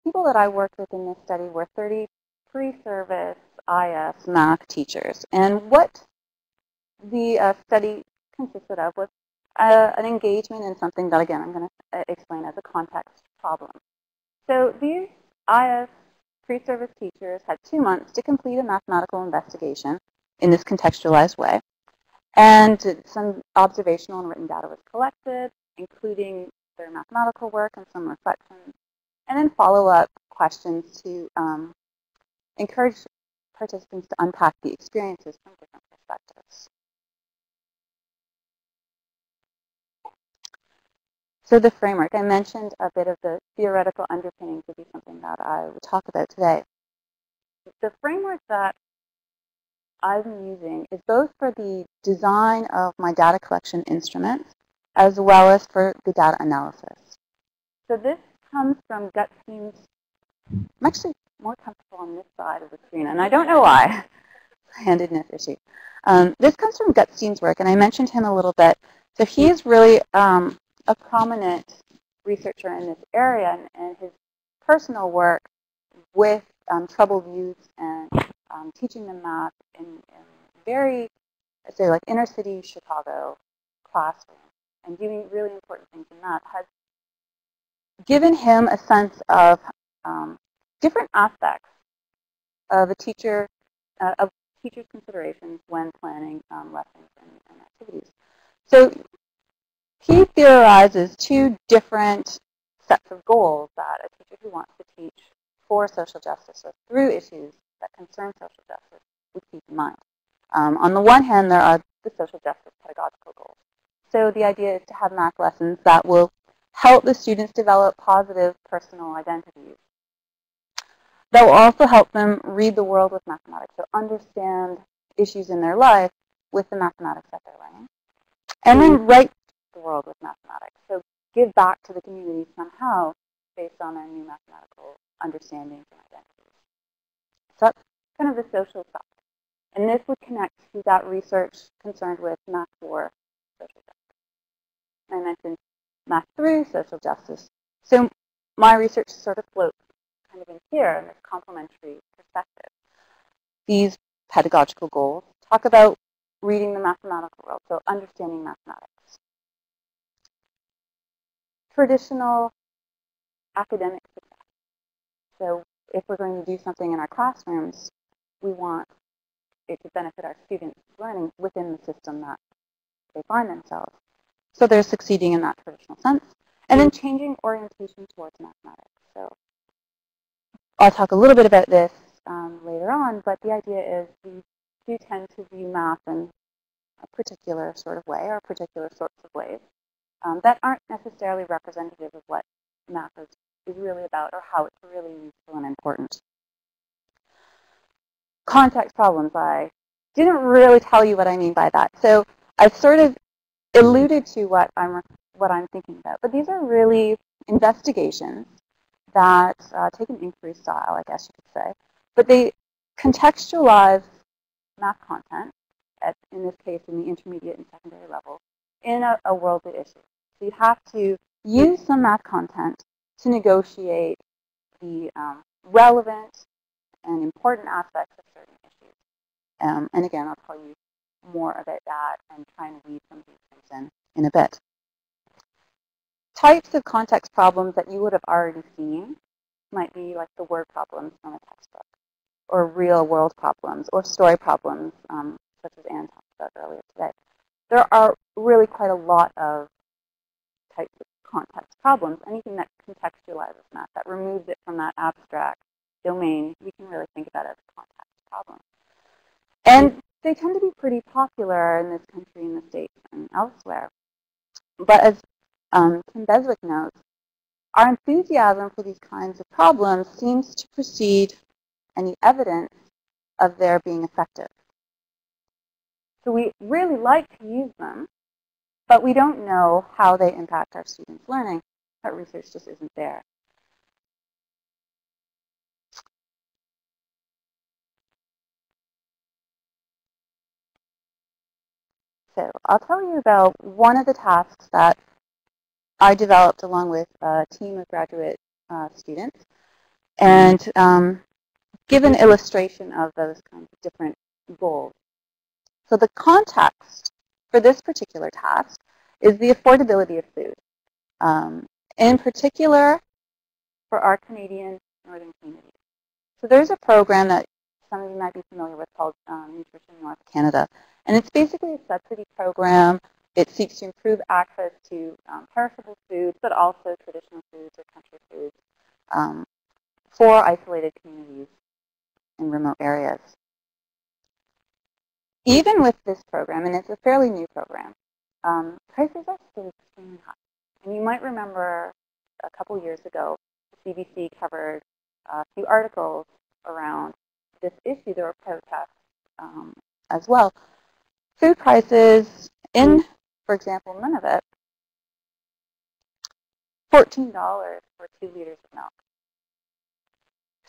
people that I worked with in this study were 30 pre-service IS math teachers. And what the study consisted of was an engagement in something that, again, I'm going to explain as a context problem. So these IS pre-service teachers had 2 months to complete a mathematical investigation in this contextualized way. And some observational and written data was collected, including their mathematical work and some reflections, and then follow-up questions to encourage participants to unpack the experiences from different perspectives. So the framework, I mentioned a bit of the theoretical underpinnings would be something that I would talk about today. The framework that I'm using is both for the design of my data collection instruments as well as for the data analysis. So this comes from Gutstein's. I'm actually more comfortable on this side of the screen, and I don't know why. Handedness issue. This comes from Gutstein's work, and I mentioned him a little bit. So he is really a prominent researcher in this area, and his personal work with troubled youth and teaching them math in very, say, like inner city Chicago classroom and doing really important things in math has given him a sense of different aspects of a teacher, of teachers' considerations when planning lessons and activities. So he theorizes 2 different sets of goals that a teacher who wants to teach for social justice or through issues that concern social justice would keep in mind. On the one hand, there are the social justice pedagogical goals. So the idea is to have math lessons that will help the students develop positive personal identities. That will also help them read the world with mathematics, so understand issues in their life with the mathematics that they're learning. And then write the world with mathematics, so give back to the community somehow based on their new mathematical understandings and identities. So that's kind of the social side. And this would connect to that research concerned with math for social justice. I mentioned math through social justice. So my research sort of floats kind of in here in this complementary perspective. These pedagogical goals talk about reading the mathematical world, so understanding mathematics. Traditional academic success. So if we're going to do something in our classrooms, we want it to benefit our students' learning within the system that they find themselves. So they're succeeding in that traditional sense. And then changing orientation towards mathematics. So I'll talk a little bit about this later on, but the idea is we do tend to view math in a particular sort of way or particular sorts of ways that aren't necessarily representative of what math is really about or how it's really useful and important. Context problems. I didn't really tell you what I mean by that. So I sort of alluded to what I'm thinking about. But these are really investigations that take an inquiry style, I guess you could say. But they contextualize math content, in this case in the intermediate and secondary level, in a worldly issue. So you have to use some math content to negotiate the relevant and important aspects of certain issues. And again, I'll tell you more about that and try and weave some of these things in a bit. Types of context problems that you would have already seen might be like the word problems from a textbook, or real world problems, or story problems, such as Anne talked about earlier today. There are really quite a lot of types of context problems. Anything that contextualizes math, that removes it from that abstract domain, we can really think about it as a context problem. And they tend to be pretty popular in this country, in the States, and elsewhere. But as Tim Beswick notes, our enthusiasm for these kinds of problems seems to precede any evidence of their being effective. So we really like to use them, but we don't know how they impact our students' learning. That research just isn't there. So I'll tell you about one of the tasks that I developed along with a team of graduate students. and give an illustration of those kinds of different goals. So the context for this particular task is the affordability of food. In particular, for our Canadian northern communities. So there's a program that some of you might be familiar with called Nutrition North Canada. And it's basically a subsidy program. It seeks to improve access to perishable foods, but also traditional foods or country foods for isolated communities in remote areas. Even with this program, and it's a fairly new program, prices are still extremely high. And you might remember a couple years ago, the CBC covered a few articles around this issue. There were protests as well. Food prices in, for example, Nunavut, $14 for 2 liters of milk,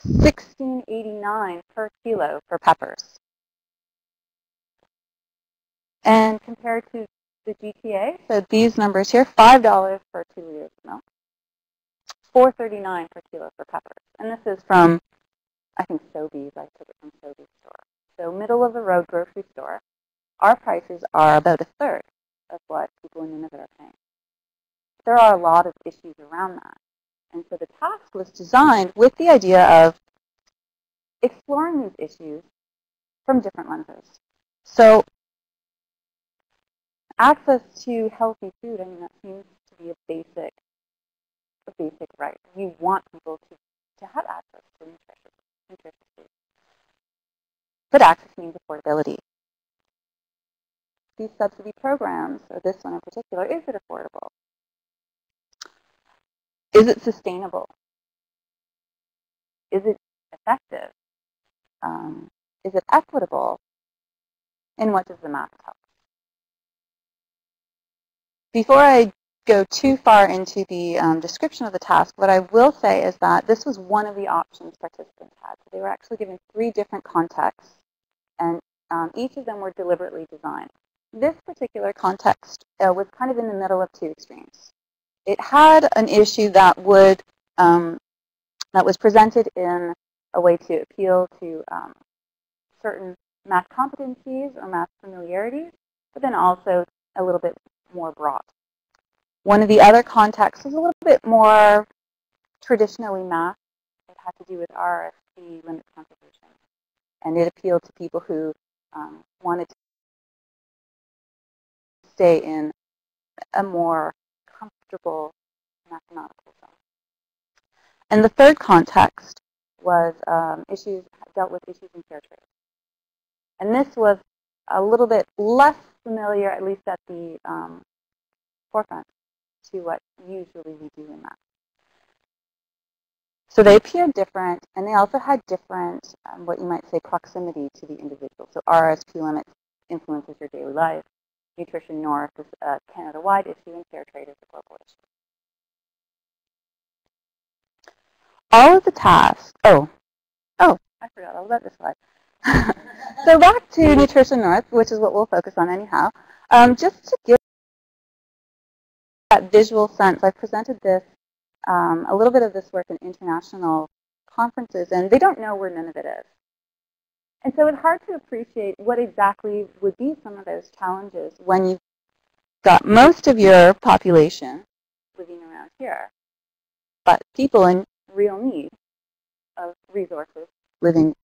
$16.89 per kilo for peppers. And compared to the GTA, so these numbers here, $5 for 2 liters of milk, $4.39 per kilo for peppers. And this is from, I think, Sobeys. I took it from Sobeys store. So middle of the road grocery store. Our prices are about a third of what people in Nunavut are paying. There are a lot of issues around that. And so the task was designed with the idea of exploring these issues from different lenses. So access to healthy food, I mean, that seems to be a basic right. You want people to have access to nutritious food. But access means affordability. These subsidy programs, or this one in particular, is it affordable? Is it sustainable? Is it effective? Is it equitable? And what does the math tell us? Before I go too far into the description of the task, what I will say is that this was one of the options participants had. So they were actually given 3 different contexts, and each of them were deliberately designed. This particular context was kind of in the middle of 2 extremes. It had an issue that would that was presented in a way to appeal to certain math competencies or math familiarities, but then also a little bit more broad. One of the other contexts was a little bit more traditionally math. It had to do with RSP, limit contribution, and it appealed to people who wanted to stay in a more comfortable mathematical zone. And the third context was dealt with issues in fair trade. And this was a little bit less familiar, at least at the forefront, to what usually we do in math. So they appeared different, and they also had different, what you might say, proximity to the individual. So RSP limits influences your daily life. Nutrition North is a Canada-wide issue, and fair trade is a global issue. All of the tasks, I forgot all about this slide. So back to Nutrition North, which is what we'll focus on anyhow. Just to give that visual sense, I've presented this, a little bit of this work in international conferences, and they don't know where Nunavut is. And so it's hard to appreciate what exactly would be some of those challenges when you've got most of your population living around here, but people in real need of resources living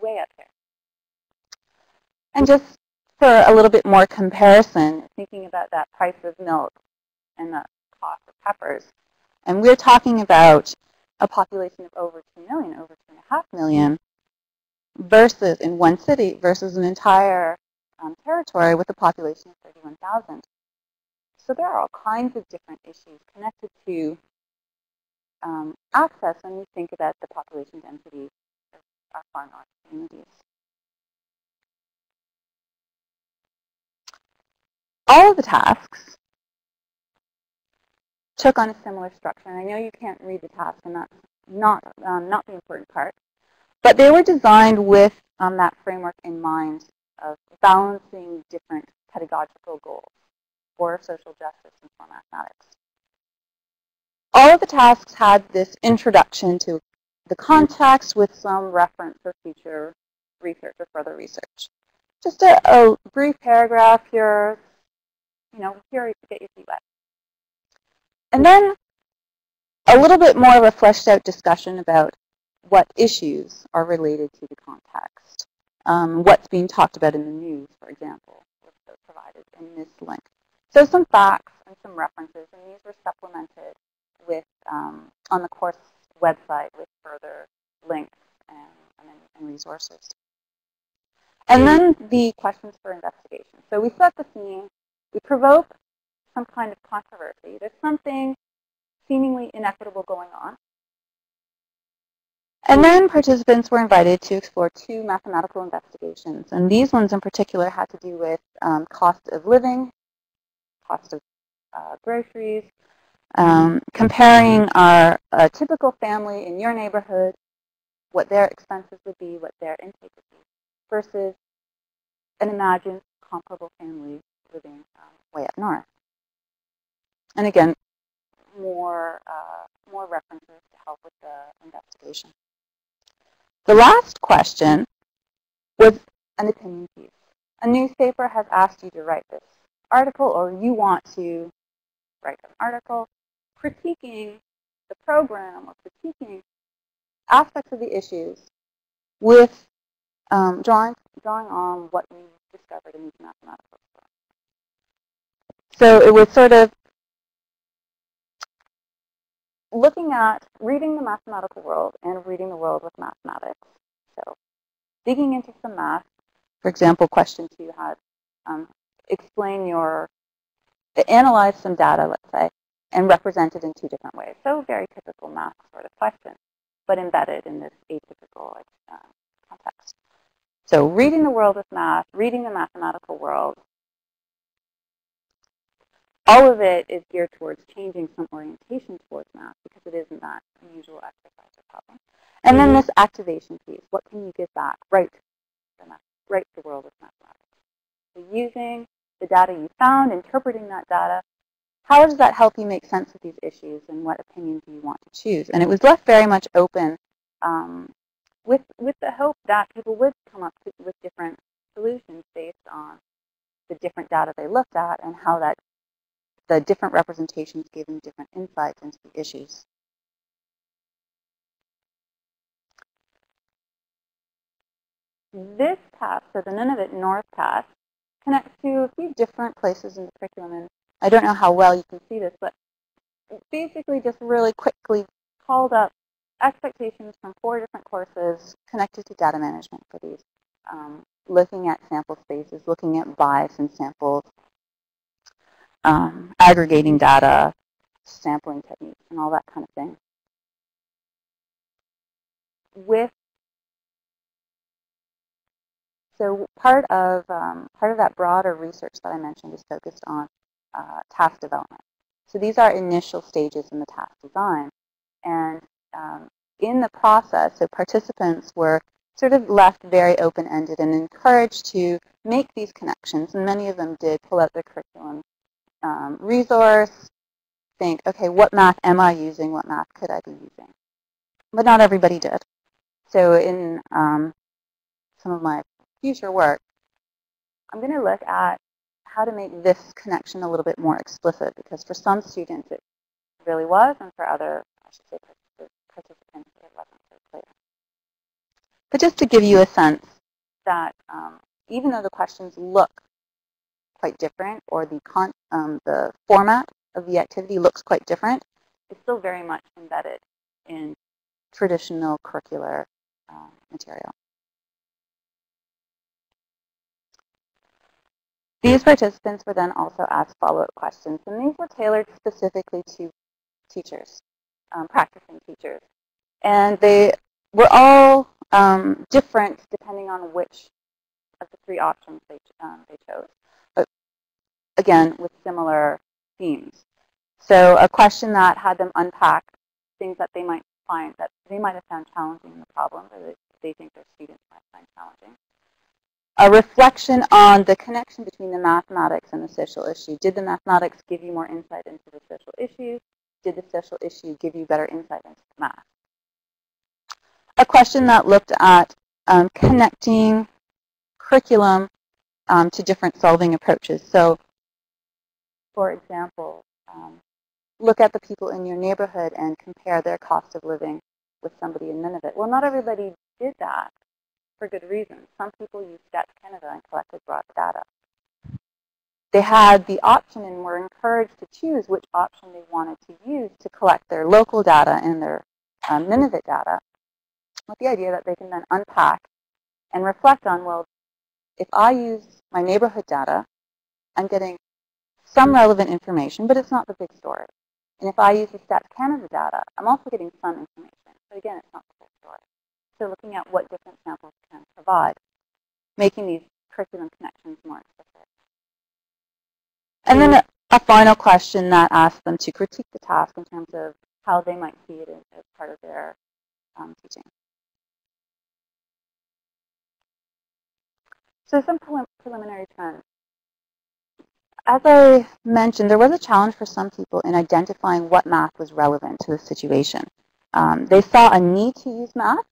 way up here. And just for a little bit more comparison, thinking about that price of milk and the cost of peppers, and we're talking about a population of over 2 million, over 2.5 million, versus in one city versus an entire territory with a population of 31,000. So there are all kinds of different issues connected to access when we think about the population density of our far north communities. All of the tasks took on a similar structure, and I know you can't read the task, and that's not the important part, but they were designed with that framework in mind of balancing different pedagogical goals for social justice and for mathematics. All of the tasks had this introduction to the context with some reference for future research or further research. Just a brief paragraph here, here to get your feet wet. And then a little bit more of a fleshed out discussion about what issues are related to the context. What's being talked about in the news, for example, was provided in this link. So some facts and some references, and these were supplemented with on the course website with further links and resources. And then the questions for investigation. So we set the scene, we provoke some kind of controversy. There's something seemingly inequitable going on. And then participants were invited to explore 2 mathematical investigations. And these ones in particular had to do with cost of living, cost of groceries, comparing a typical family in your neighborhood, what their expenses would be, what their intake would be, versus an imagined comparable family living way up north. And again, more references to help with the investigation. The last question was an opinion piece. A newspaper has asked you to write this article, or you want to write an article critiquing the program or critiquing aspects of the issues with drawing on what you discovered in these mathematical experiments. So it was sort of looking at reading the mathematical world and reading the world with mathematics. So digging into some math. For example, question 2 had analyze some data, let's say, and represent it in 2 different ways. So very typical math sort of question, but embedded in this atypical context. So reading the world with math, reading the mathematical world, all of it is geared towards changing some orientation towards math because it isn't that usual exercise or problem. And then this activation piece, what can you give back? Write the world with mathematics. So using the data you found, interpreting that data, how does that help you make sense of these issues and what opinion do you want to choose? And it was left very much open with the hope that people would come up with different solutions based on the different data they looked at and how the different representations gave them different insights into the issues. This path, so the Nunavut North path, connects to a few different places in the curriculum. And I don't know how well you can see this, but it basically just really quickly called up expectations from 4 different courses connected to data management for these, looking at sample spaces, looking at bias in samples, aggregating data, sampling techniques, and all that kind of thing. So part of that broader research that I mentioned is focused on task development. So these are initial stages in the task design. And in the process, so participants were sort of left very open-ended and encouraged to make these connections. And many of them did pull out their curriculum resource, think, okay, what math am I using? What math could I be using? But not everybody did. So in some of my future work, I'm going to look at how to make this connection a little bit more explicit, because for some students it really was, and for other, I should say, participants it wasn't so clear. But just to give you a sense that even though the questions look quite different, or the format of the activity looks quite different, it's still very much embedded in traditional curricular material. These participants were then also asked follow-up questions, and these were tailored specifically to teachers, practicing teachers. And they were all different depending on which of the 3 options they chose, but again, with similar themes. So a question that had them unpack things that they might find, that they might have found challenging in the problem, or that they think their students might find challenging. A reflection on the connection between the mathematics and the social issue. Did the mathematics give you more insight into the social issue? Did the social issue give you better insight into the math? a question that looked at connecting curriculum to different solving approaches. So, for example, look at the people in your neighborhood and compare their cost of living with somebody in Nunavut. Well, not everybody did that for good reasons. Some people used Stats Canada and collected broad data. They had the option and were encouraged to choose which option they wanted to use to collect their local data and their Nunavut data, with the idea that they can then unpack and reflect on, well, if I use my neighborhood data, I'm getting some relevant information, but it's not the big story. And if I use the Stats Canada data, I'm also getting some information. But again, it's not the big story. So looking at what different samples can provide, making these curriculum connections more explicit. And then a final question that asks them to critique the task in terms of how they might see it as part of their teaching. So some preliminary trends. As I mentioned, there was a challenge for some people in identifying what math was relevant to the situation. They saw a need to use math,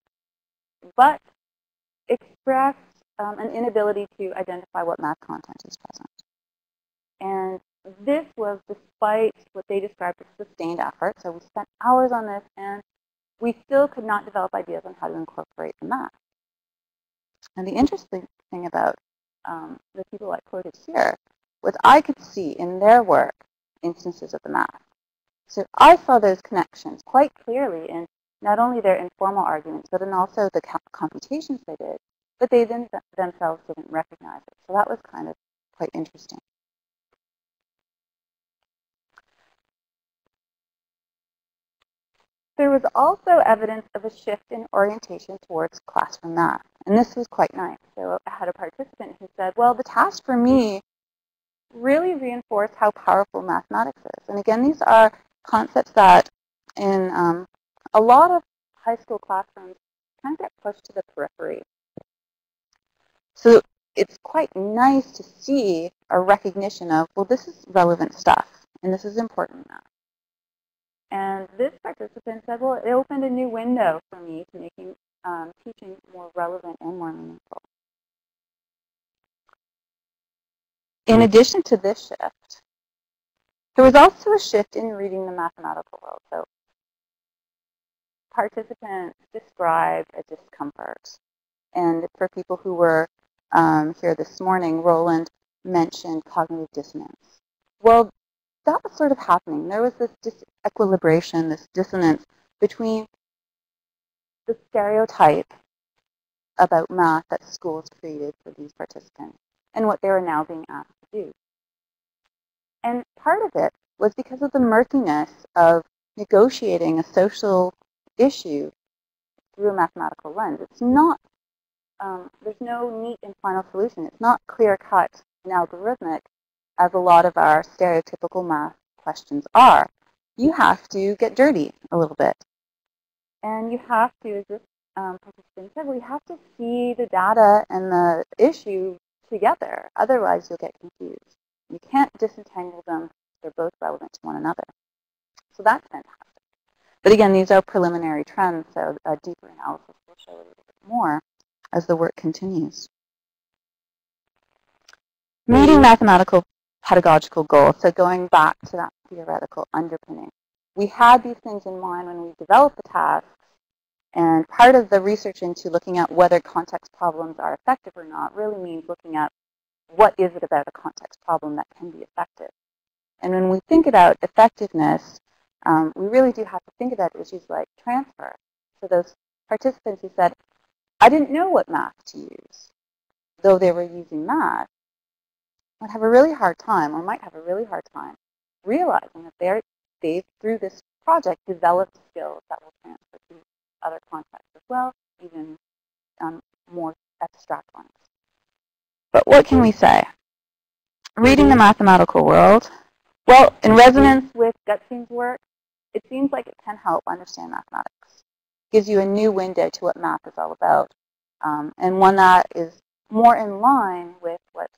but expressed an inability to identify what math content is present. And this was despite what they described as sustained effort. So we spent hours on this, and we still could not develop ideas on how to incorporate the math. And the interesting thing about the people I quoted here was I could see in their work instances of the math. So I saw those connections quite clearly in not only their informal arguments, but in also the computations they did, but they themselves didn't recognize it. So that was kind of quite interesting. There was also evidence of a shift in orientation towards classroom math, and this was quite nice. So I had a participant who said, well, the task for me really reinforced how powerful mathematics is. And again, these are concepts that in a lot of high school classrooms kind of get pushed to the periphery. So it's quite nice to see a recognition of, well, this is relevant stuff, and this is important math. And this participant said, well, it opened a new window for me to making teaching more relevant and more meaningful. In addition to this shift, there was also a shift in reading the mathematical world. So participants described a discomfort. And for people who were here this morning, Roland mentioned cognitive dissonance. Well, that was sort of happening. There was this disequilibration, this dissonance between the stereotype about math that schools created for these participants and what they were now being asked to do. And part of it was because of the murkiness of negotiating a social issue through a mathematical lens. It's not, there's no neat and final solution. It's not clear-cut and algorithmic as a lot of our stereotypical math questions are. You have to get dirty a little bit. And you have to, as this participant said, we have to see the data and the issue together. Otherwise, you'll get confused. You can't disentangle them. They're both relevant to one another. So that's fantastic. But again, these are preliminary trends, so a deeper analysis will show a little bit more as the work continues. Meeting mathematical pedagogical goals, so going back to that theoretical underpinning. We had these things in mind when we developed the tasks, and part of the research into looking at whether context problems are effective or not really means looking at what is it about a context problem that can be effective. And when we think about effectiveness, we really do have to think about issues like transfer. So those participants who said, I didn't know what math to use, though they were using math, would have a really hard time, or might have a really hard time, realizing that they've, through this project, developed skills that will transfer to other contexts as well, even more abstract ones. But what can we say? Reading the mathematical world, well, in resonance with Gutstein's work, it seems like it can help understand mathematics. It gives you a new window to what math is all about, and one that is more in line with what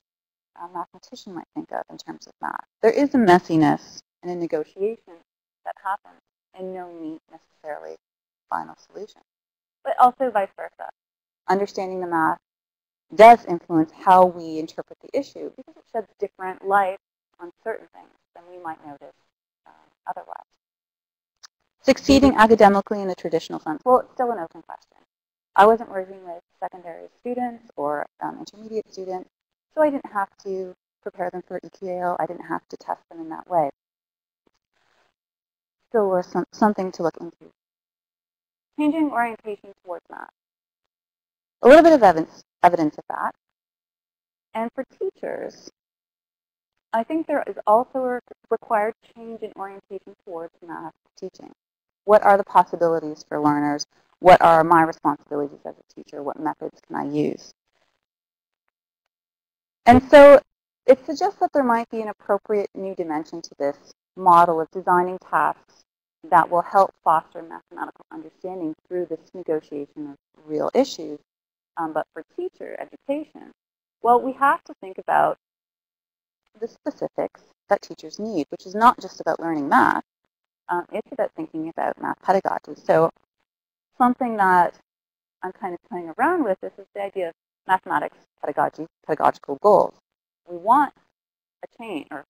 a mathematician might think of in terms of math. There is a messiness and a negotiation that happens, and no neat, necessarily, final solution. but also vice versa. Understanding the math does influence how we interpret the issue because it sheds different light on certain things than we might notice otherwise. Succeeding academically in the traditional sense, well, it's still an open question. I wasn't working with secondary students or intermediate students, so I didn't have to prepare them for EQAO. I didn't have to test them in that way. Still was something to look into. Changing orientation towards math. A little bit of evidence of that. And for teachers, I think there is also a required change in orientation towards math teaching. What are the possibilities for learners? What are my responsibilities as a teacher? What methods can I use? And so it suggests that there might be an appropriate new dimension to this model of designing tasks that will help foster mathematical understanding through this negotiation of real issues. But for teacher education, well, we have to think about the specifics that teachers need, which is not just about learning math. It's about thinking about math pedagogy. So something that I'm kind of playing around with is the idea of mathematics pedagogy, pedagogical goals. We want a change, or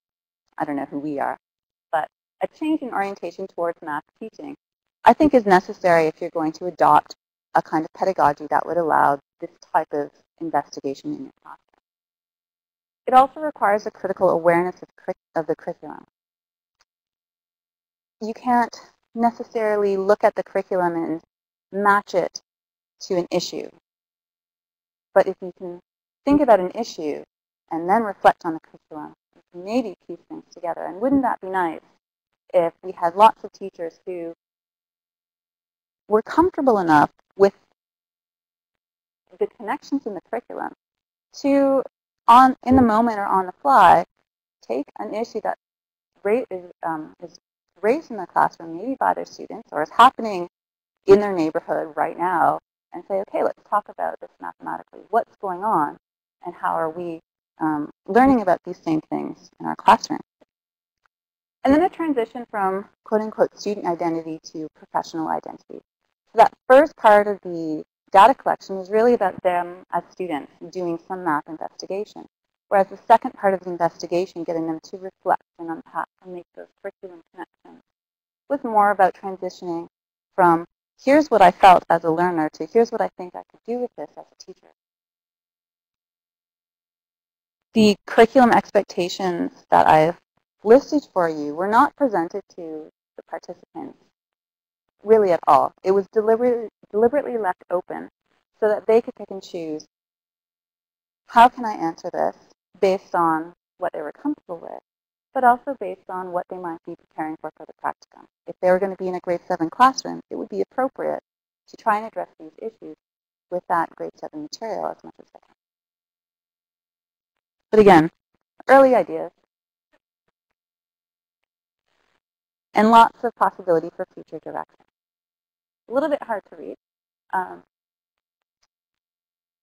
I don't know who we are, but a change in orientation towards math teaching, I think is necessary if you're going to adopt a kind of pedagogy that would allow this type of investigation in your classroom. It also requires a critical awareness of the curriculum. You can't necessarily look at the curriculum and match it to an issue. But if you can think about an issue and then reflect on the curriculum, you can maybe piece things together. And wouldn't that be nice if we had lots of teachers who were comfortable enough with the connections in the curriculum to, in the moment or on the fly, take an issue that is raised in the classroom, maybe by their students, or is happening in their neighborhood right now, and say, okay, let's talk about this mathematically. What's going on, and how are we learning about these same things in our classroom? And then a transition from quote-unquote student identity to professional identity. So that first part of the data collection is really about them as students doing some math investigation. Whereas the second part of the investigation, getting them to reflect and unpack and make those curriculum connections, was more about transitioning from here's what I felt as a learner to here's what I think I could do with this as a teacher. The curriculum expectations that I've listed for you were not presented to the participants really at all. It was deliberately left open so that they could pick and choose, how can I answer this based on what they were comfortable with, but also based on what they might be preparing for the practicum. If they were going to be in a grade 7 classroom, it would be appropriate to try and address these issues with that grade 7 material as much as they can. But again, early ideas and lots of possibility for future direction. A little bit hard to read,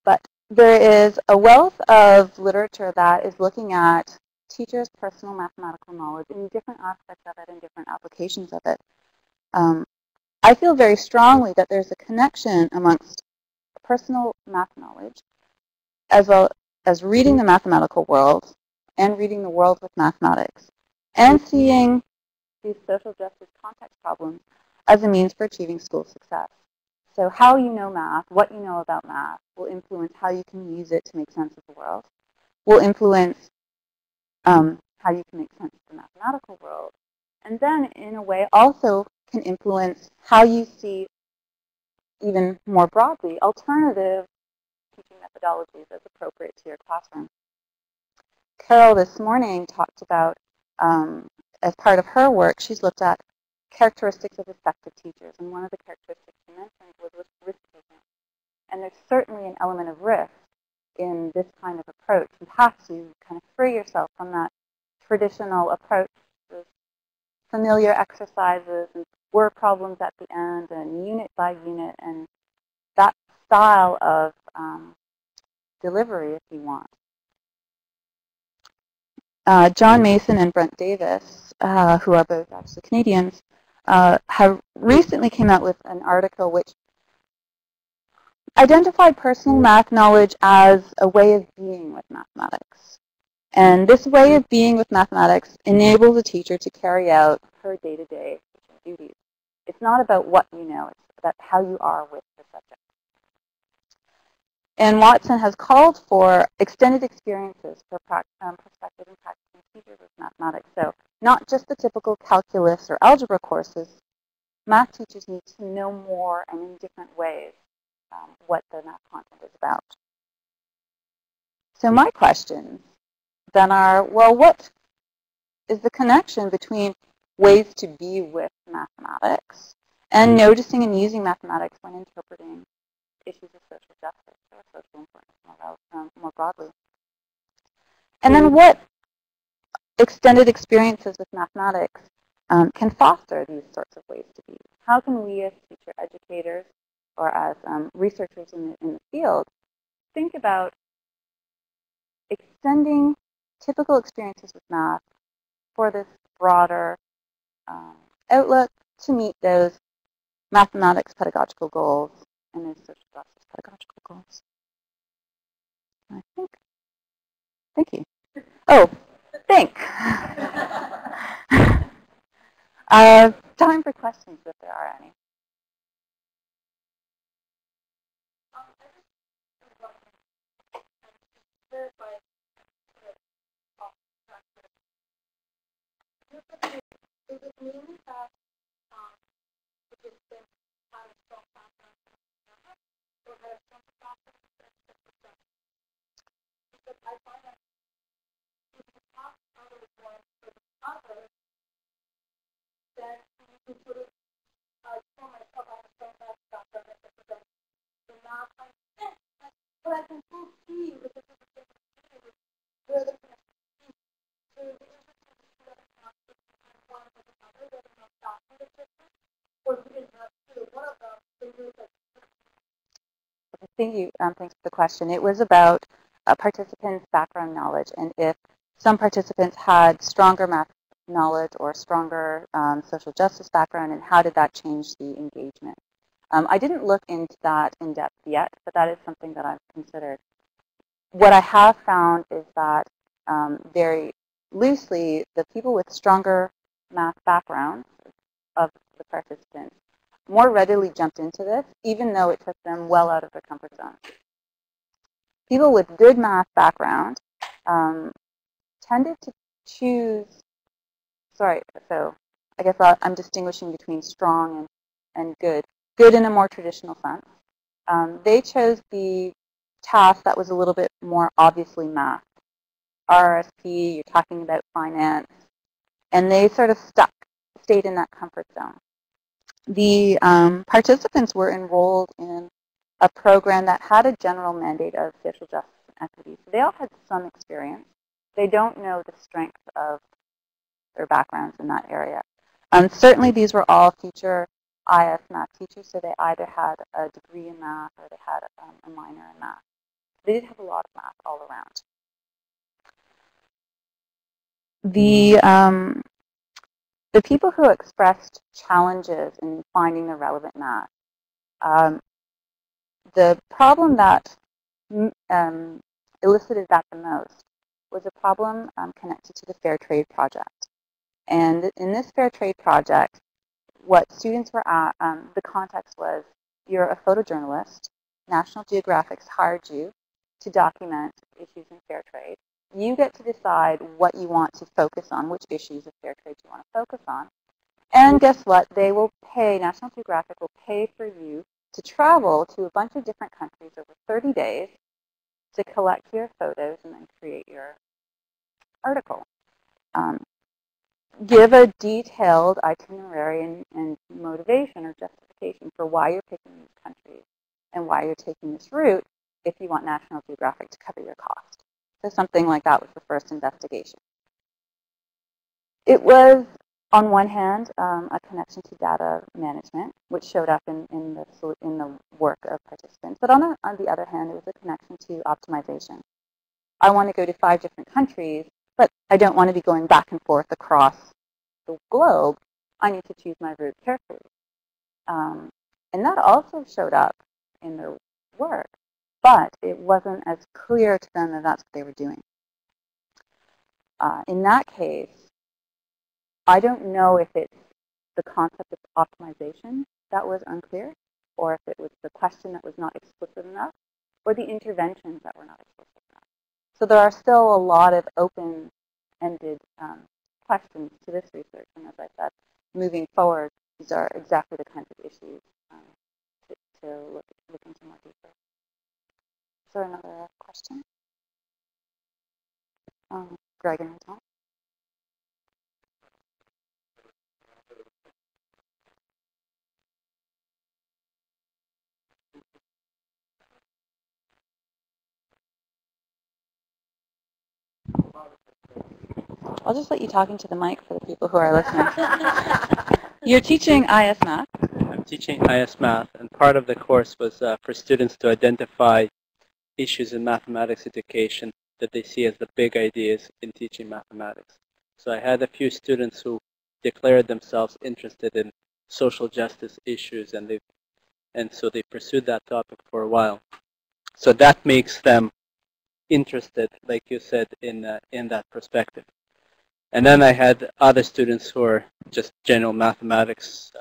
but there is a wealth of literature that is looking at teachers' personal mathematical knowledge in different aspects of it and different applications of it. I feel very strongly that there's a connection amongst personal math knowledge as well as reading the mathematical world and reading the world with mathematics and seeing these social justice context problems as a means for achieving school success. So how you know math, what you know about math, will influence how you can use it to make sense of the world, will influence how you can make sense of the mathematical world, and then in a way also can influence how you see, even more broadly, alternative teaching methodologies as appropriate to your classroom. Carol this morning talked about, as part of her work, she's looked at characteristics of effective teachers, and one of the characteristics she mentioned was risk-taking. And there's certainly an element of risk in this kind of approach. You have to kind of free yourself from that traditional approach, those familiar exercises and word problems at the end and unit by unit, and that style of delivery, if you want. John Mason and Brent Davis, who are both actually Canadians, have recently came out with an article which identified personal math knowledge as a way of being with mathematics. And this way of being with mathematics enables a teacher to carry out her day-to-day duties. It's not about what you know, it's about how you are with the subject. And Watson has called for extended experiences for prospective and practicing teachers with mathematics. So not just the typical calculus or algebra courses, math teachers need to know more and in different ways what the math content is about. So my questions then are, well, what is the connection between ways to be with mathematics and noticing and using mathematics when interpreting issues of social justice or social importance more broadly? And then what extended experiences with mathematics can foster these sorts of ways to be? How can we as teacher educators or as researchers in the field think about extending typical experiences with math for this broader outlook to meet those mathematics pedagogical goals and those social justice pedagogical goals? Thank you. Oh, think. Time for questions if there are any. Is it mean that participants had a strong background or had a strong background? Because I find that if you talk others one for the others, then you can sort of tell myself I have a strong background and represent the math. But I can still see the different where the connection is. So the interesting is whether or not one or the other, whether or not that's the difference, or if we didn't have either one of them, then we would Thank you. Thanks for the question. It was about participants' background knowledge and if some participants had stronger math knowledge or stronger social justice background, and how did that change the engagement. I didn't look into that in depth yet, but that is something that I've considered. What I have found is that very loosely, the people with stronger math backgrounds of the participants more readily jumped into this, even though it took them well out of their comfort zone. People with good math background tended to choose, so I guess I'm distinguishing between strong and good. Good in a more traditional sense. They chose the task that was a little bit more obviously math. RRSP, you're talking about finance, and they sort of stayed in that comfort zone. The participants were enrolled in a program that had a general mandate of social justice and equity. So they all had some experience. They don't know the strength of their backgrounds in that area. Certainly these were all future IS math teachers, so they either had a degree in math or they had a minor in math. They did have a lot of math all around. The people who expressed challenges in finding the relevant math, the problem that elicited that the most was a problem connected to the Fair Trade Project. And in this Fair Trade Project, what students were at, the context was, you're a photojournalist, National Geographic's hired you to document issues in fair trade. You get to decide what you want to focus on, which issues of fair trade you want to focus on. And guess what? They will pay, National Geographic will pay for you to travel to a bunch of different countries over 30 days to collect your photos and then create your article. Give a detailed itinerary and motivation or justification for why you're picking these countries and why you're taking this route if you want National Geographic to cover your cost. So something like that was the first investigation. It was, on one hand, a connection to data management, which showed up in the work of participants. But on the other hand, it was a connection to optimization. I want to go to 5 different countries, but I don't want to be going back and forth across the globe. I need to choose my route carefully. And that also showed up in their work, but it wasn't as clear to them that that's what they were doing. In that case, I don't know if it's the concept of optimization that was unclear, or if it was the question that was not explicit enough, or the interventions that were not explicit enough. So there are still a lot of open-ended questions to this research, and as I said, moving forward, these are exactly the kinds of issues to look into more deeply. Is there another question? Greg and Tom? I'll just let you talk into the mic for the people who are listening. You're teaching IS Math. I'm teaching IS Math, and part of the course was for students to identify issues in mathematics education that they see as the big ideas in teaching mathematics. So I had a few students who declared themselves interested in social justice issues, and so they pursued that topic for a while. So that makes them interested, like you said, in that perspective. And then I had other students who are just general mathematics.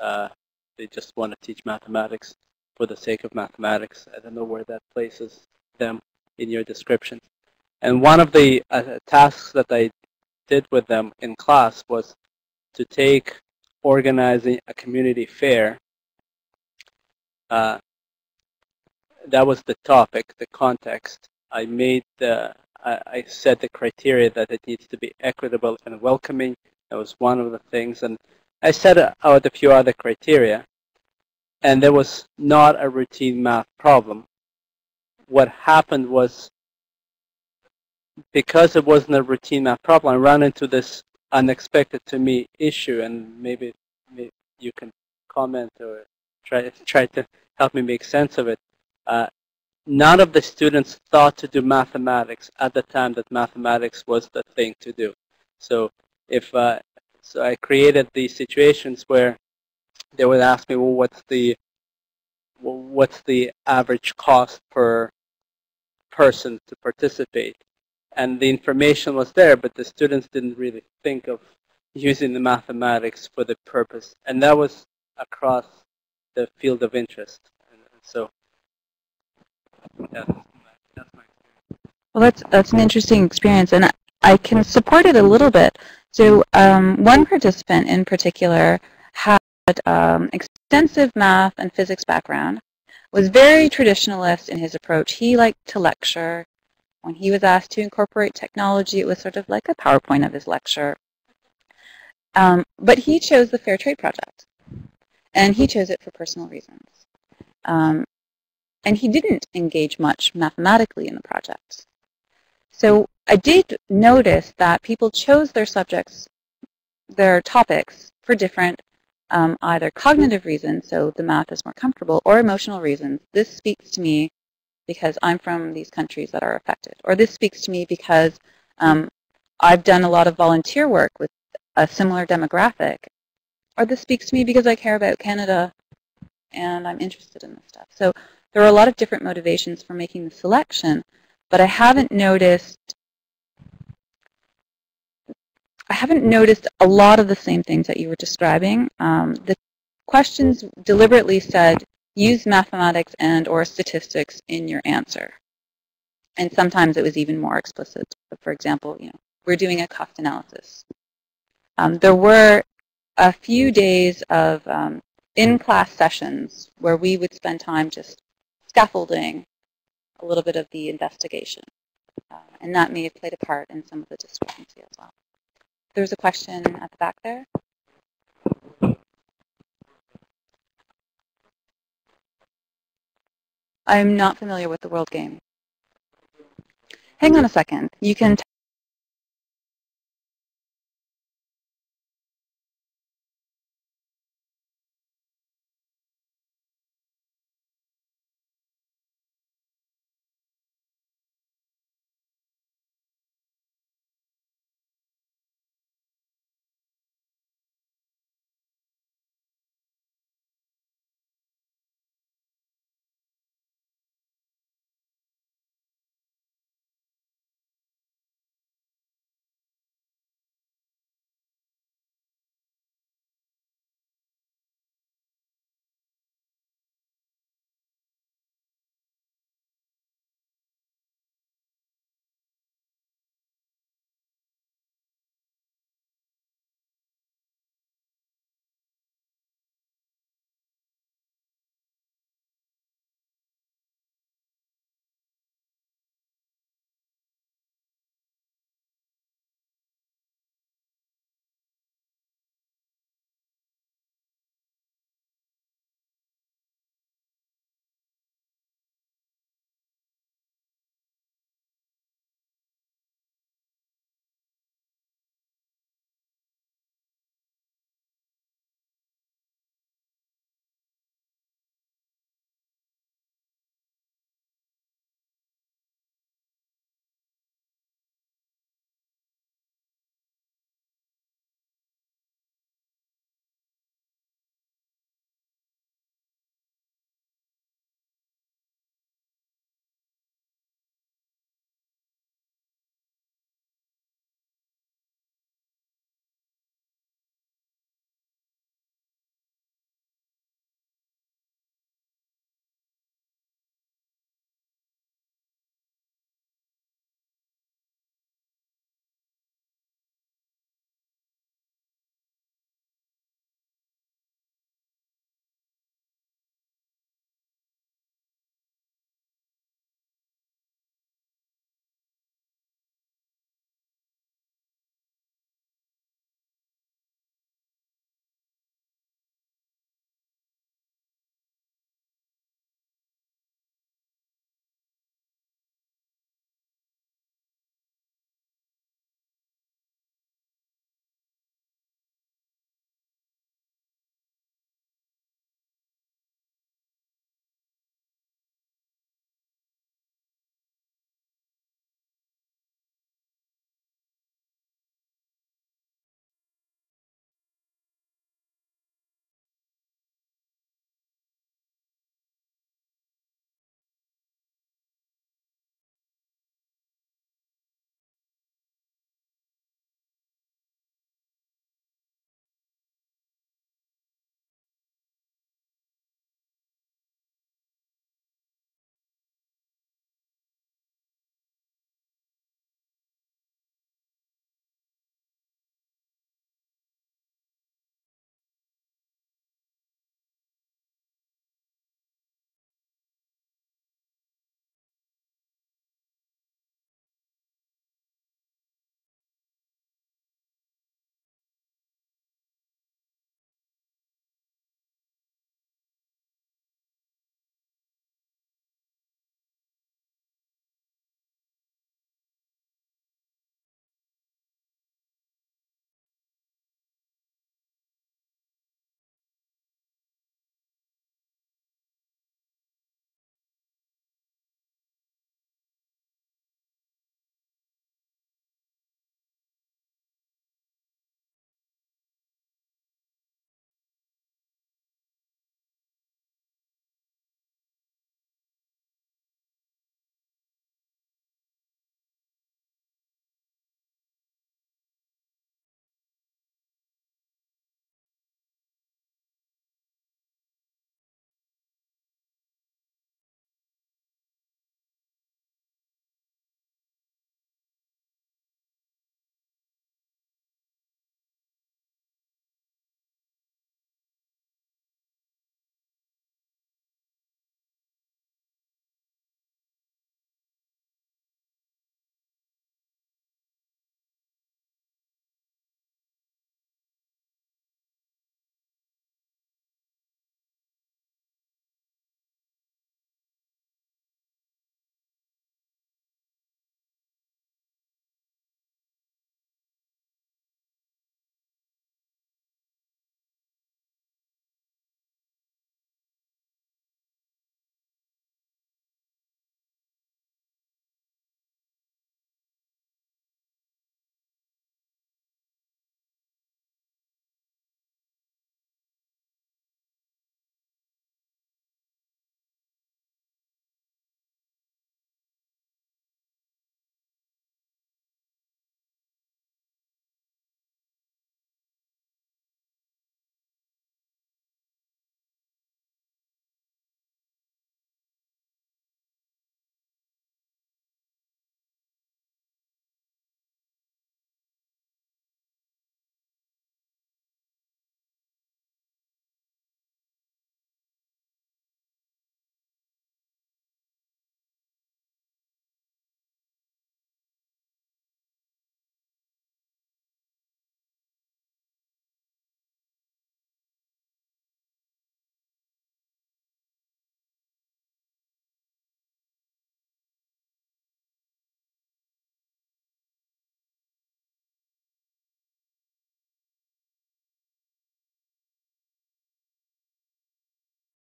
They just want to teach mathematics for the sake of mathematics. I don't know where that places them in your description. And one of the tasks that I did with them in class was to take organizing a community fair. That was the topic, the context. I set the criteria that it needs to be equitable and welcoming. That was one of the things. And I set out a few other criteria. And there was not a routine math problem. What happened was, because it wasn't a routine math problem, I ran into this unexpected to me issue, and maybe you can comment or try to help me make sense of it. None of the students thought to do mathematics at the time that mathematics was the thing to do. So so I created these situations where they would ask me, well, what's the average cost per person to participate? And the information was there, but the students didn't really think of using the mathematics for the purpose. And that was across the field of interest. And so that's my experience. Well, that's an interesting experience, and I can support it a little bit. So one participant in particular had extensive math and physics background, was very traditionalist in his approach. He liked to lecture. When he was asked to incorporate technology, it was sort of like a PowerPoint of his lecture. But he chose the Fair Trade Project, and he chose it for personal reasons. And he didn't engage much mathematically in the project. So I did notice that people chose their subjects, their topics, for different either cognitive reasons, so the math is more comfortable, or emotional reasons. This speaks to me because I'm from these countries that are affected. Or this speaks to me because I've done a lot of volunteer work with a similar demographic. Or this speaks to me because I care about Canada and I'm interested in this stuff. So there are a lot of different motivations for making the selection, but I haven't noticed a lot of the same things that you were describing. The questions deliberately said, use mathematics and or statistics in your answer. And sometimes it was even more explicit. For example, we're doing a cost analysis. There were a few days of in-class sessions where we would spend time just scaffolding a little bit of the investigation. And that may have played a part in some of the discrepancy as well. There's a question at the back there. I'm not familiar with the World Game. Hang on a second. You can